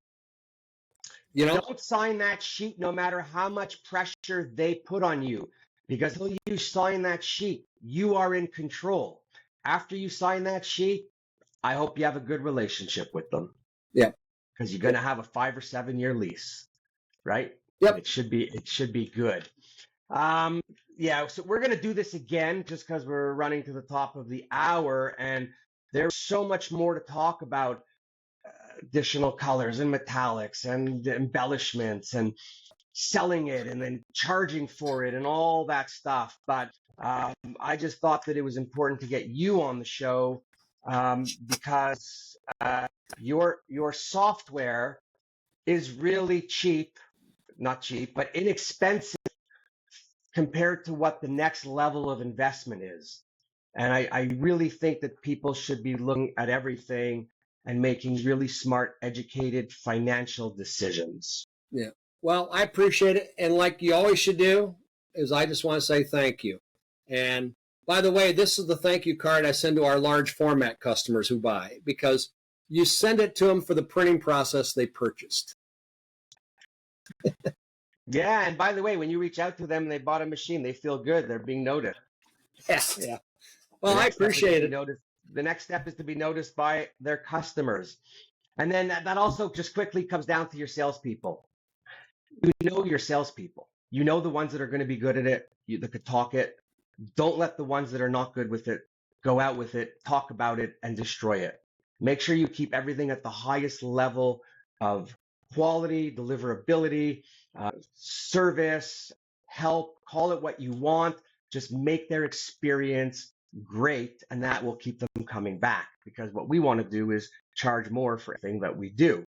Don't sign that sheet no matter how much pressure they put on you, because until you sign that sheet, you are in control. After you sign that sheet, I hope you have a good relationship with them. Yeah. Because you're going to have a 5 or 7 year lease, right? Yep. It should be good. Yeah, so we're going to do this again just because we're running to the top of the hour, and there's so much more to talk about. Additional colors and metallics and embellishments and selling it and then charging for it and all that stuff. But I just thought that it was important to get you on the show because your software is really cheap, not cheap, but inexpensive compared to what the next level of investment is. And I really think that people should be looking at everything and making really smart, educated financial decisions. Yeah. Well, I appreciate it. And like you always should do, is I just want to say thank you. And by the way, this is the thank you card I send to our large format customers who buy, because you send it to them for the printing process they purchased. Yeah. And by the way, when you reach out to them and they bought a machine, they feel good. They're being noticed. Yes. Yeah. Well, I appreciate it. The next step is to be noticed by their customers. And then that also just quickly comes down to your salespeople. You know your salespeople. You know the ones that are going to be good at it, that could talk it. Don't let the ones that are not good with it go out with it, talk about it, and destroy it. Make sure you keep everything at the highest level of quality, deliverability, service, help, call it what you want. Just make their experience great, and that will keep them coming back, because what we want to do is charge more for everything that we do,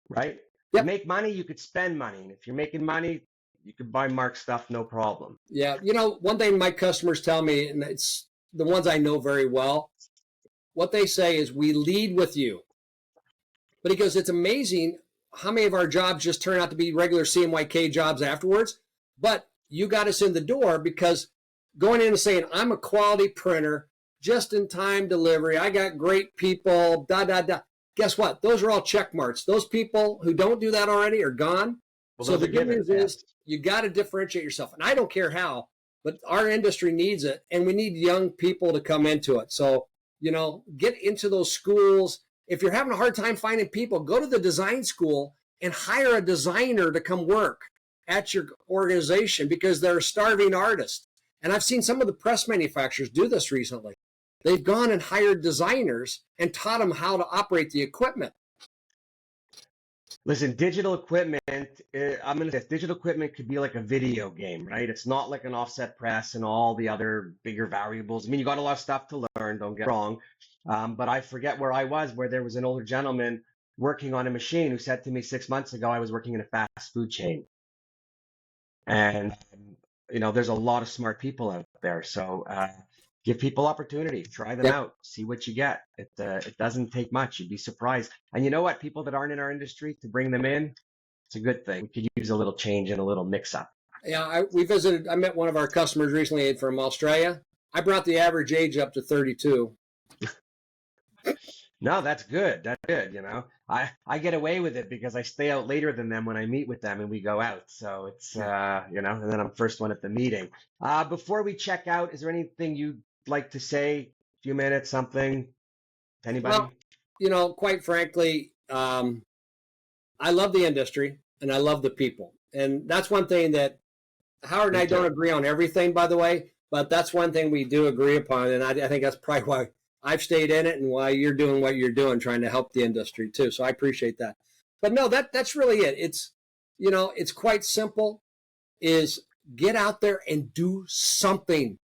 right? To Yep. make money, you could spend money. And if you're making money, you could buy Mark stuff, no problem. Yeah. One thing my customers tell me, and it's the ones I know very well, what they say is, we lead with you. But he goes, it's amazing how many of our jobs just turn out to be regular CMYK jobs afterwards. But you got us in the door because going in and saying, I'm a quality printer, just in time delivery, I got great people, da, da, da. Guess what? Those are all check marks. Those people who don't do that already are gone. Well, So those the are good given. news is you got to differentiate yourself. And I don't care how, but our industry needs it. And we need young people to come into it. So, get into those schools. If you're having a hard time finding people, go to the design school and hire a designer to come work at your organization, because they're starving artists. And I've seen some of the press manufacturers do this recently. They've gone and hired designers and taught them how to operate the equipment. Listen, digital equipment, I'm going to say digital equipment could be like a video game, right? It's not like an offset press and all the other bigger variables. I mean, you got a lot of stuff to learn, don't get me wrong. But I forget where I was, where there was an older gentleman working on a machine who said to me 6 months ago, I was working in a fast food chain. And, there's a lot of smart people out there. So give people opportunity, try them out, see what you get. It doesn't take much. You'd be surprised. And you know what? People that aren't in our industry, to bring them in, it's a good thing. We could use a little change and a little mix up. Yeah, I met one of our customers recently from Australia. I brought the average age up to 32. No, that's good. That's good. I get away with it because I stay out later than them when I meet with them and we go out. So it's, and then I'm first one at the meeting. Before we check out, is there anything you'd like to say? A few minutes, something? Anybody? Well, quite frankly, I love the industry and I love the people. And that's one thing that Howard and I don't agree on everything, by the way, but that's one thing we do agree upon. And I think that's probably why I've stayed in it and why you're doing what you're doing, trying to help the industry too. So I appreciate that. But no, that's really it. It's quite simple, is get out there and do something.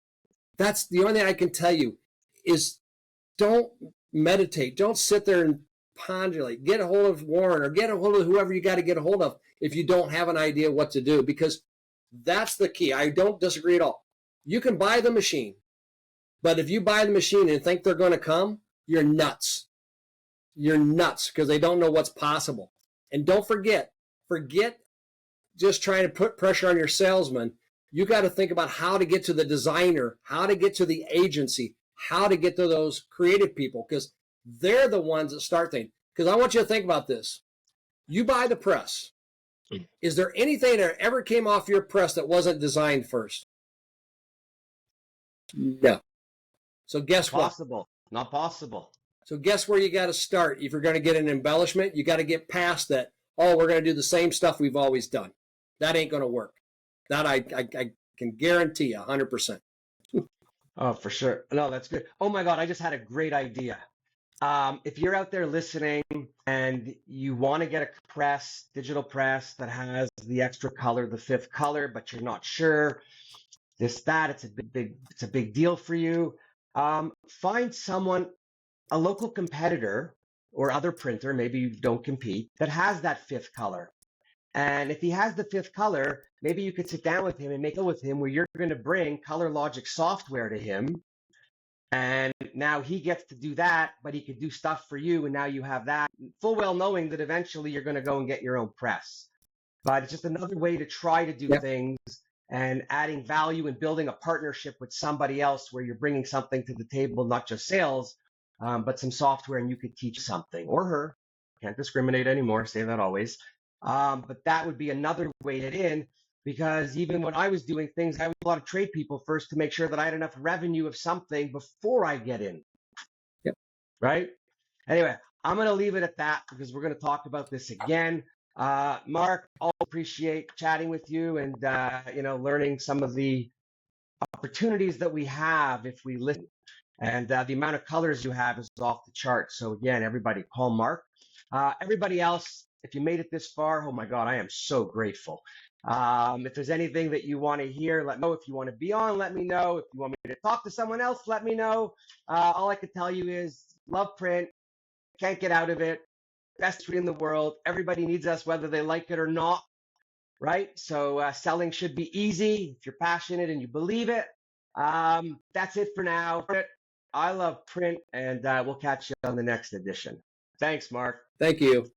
That's the only thing I can tell you, is don't meditate. Don't sit there and pondulate. Get a hold of Warren or get a hold of whoever you got to get a hold of if you don't have an idea what to do, because that's the key. I don't disagree at all. You can buy the machine, but if you buy the machine and think they're going to come, you're nuts. You're nuts, because they don't know what's possible. And don't forget just trying to put pressure on your salesman. You got to think about how to get to the designer, how to get to the agency, how to get to those creative people, because they're the ones that start things. Because I want you to think about this. You buy the press. Is there anything that ever came off your press that wasn't designed first? No. So guess what? Possible. Not possible. So guess where you got to start. If you're going to get an embellishment, you got to get past that. Oh, we're going to do the same stuff we've always done. That ain't going to work. That I can guarantee 100%. Oh, for sure. No, that's good. Oh my God, I just had a great idea. If you're out there listening and you want to get a digital press that has the extra color, the fifth color, but you're not sure, it's a big deal for you. Find someone, a local competitor or other printer, maybe you don't compete, that has that fifth color. And if he has the fifth color, maybe you could sit down with him and make a deal with him where you're going to bring ColorLogic software to him. And now he gets to do that, but he could do stuff for you. And now you have that, full well knowing that eventually you're going to go and get your own press. But it's just another way to try to do things, and adding value and building a partnership with somebody else where you're bringing something to the table, not just sales, but some software, and you could teach something, or her. Can't discriminate anymore. Say that always. But that would be another way to get in, because even when I was doing things, I was a lot of trade people first to make sure that I had enough revenue of something before I get in. Yep. Right? Anyway, I'm going to leave it at that, because we're going to talk about this again. Mark, I'll appreciate chatting with you and, learning some of the opportunities that we have if we listen And the amount of colors you have is off the chart. So again, everybody call Mark. Everybody else, if you made it this far, oh my God, I am so grateful. If there's anything that you want to hear, let me know. If you want to be on, let me know. If you want me to talk to someone else, let me know. All I can tell you is love print. Can't get out of it. Best tree in the world. Everybody needs us, whether they like it or not, right? So selling should be easy if you're passionate and you believe it. That's it for now. I love print, and we'll catch you on the next edition. Thanks, Mark. Thank you.